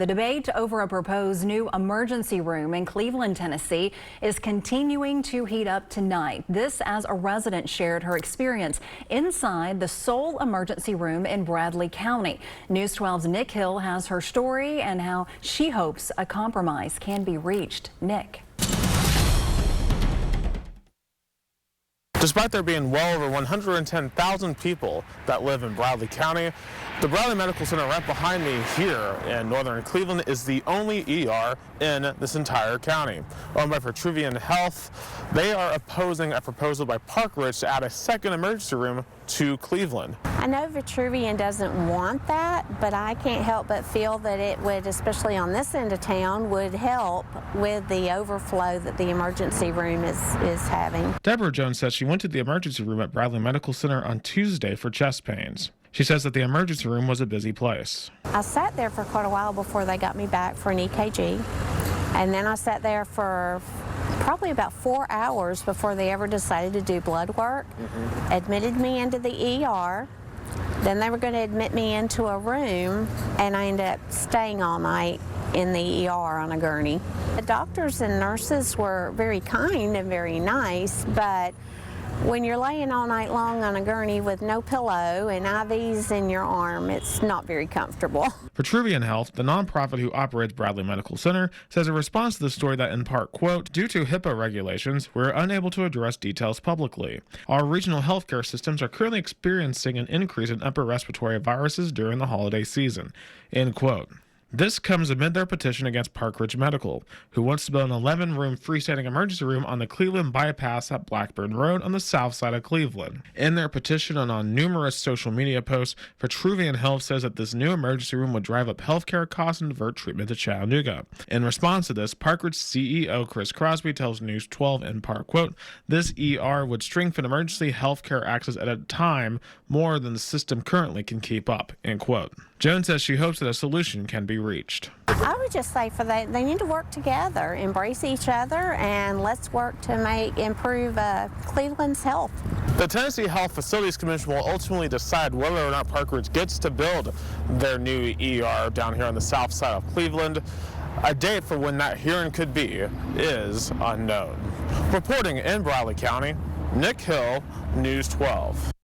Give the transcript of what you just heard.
The debate over a proposed new emergency room in Cleveland, Tennessee is continuing to heat up tonight. This as a resident shared her experience inside the sole emergency room in Bradley County. News 12's Nick Hill has her story and how she hopes a compromise can be reached. Nick. Despite there being well over 110,000 people that live in Bradley County, the Bradley Medical Center right behind me here in northern Cleveland is the only ER in this entire county. Owned by Vitruvian Health, they are opposing a proposal by Park Ridge to add a second emergency room to Cleveland. I know Vitruvian doesn't want that, but I can't help but feel that it would, especially on this end of town, would help with the overflow that the emergency room is having. Deborah Jones says she went to the emergency room at Bradley Medical Center on Tuesday for chest pains. She says that the emergency room was a busy place. I sat there for quite a while before they got me back for an EKG, and then I sat there for probably about 4 hours before they ever decided to do blood work. Admitted me into the ER. Then they were going to admit me into a room, and I ended up staying all night in the ER on a gurney. The doctors and nurses were very kind and very nice, but when you're laying all night long on a gurney with no pillow and IVs in your arm, it's not very comfortable. Vitruvian Health, the nonprofit who operates Bradley Medical Center, says in response to the story that in part, quote, due to HIPAA regulations, we're unable to address details publicly. Our regional healthcare systems are currently experiencing an increase in upper respiratory viruses during the holiday season, end quote. This comes amid their petition against Park Ridge Medical, who wants to build an 11-room freestanding emergency room on the Cleveland bypass at Blackburn Road on the south side of Cleveland. In their petition and on numerous social media posts, Vitruvian Health says that this new emergency room would drive up healthcare costs and divert treatment to Chattanooga. In response to this, Park Ridge CEO Chris Crosby tells News 12 in part, quote, this ER would strengthen emergency healthcare access at a time more than the system currently can keep up, end quote. Jones says she hopes that a solution can be reached. I would just say they need to work together, embrace each other, and let's work to improve Cleveland's health. The Tennessee Health Facilities Commission will ultimately decide whether or not Park Ridge gets to build their new ER down here on the south side of Cleveland. A date for when that hearing could be is unknown. Reporting in Bradley County, Nick Hill, News 12.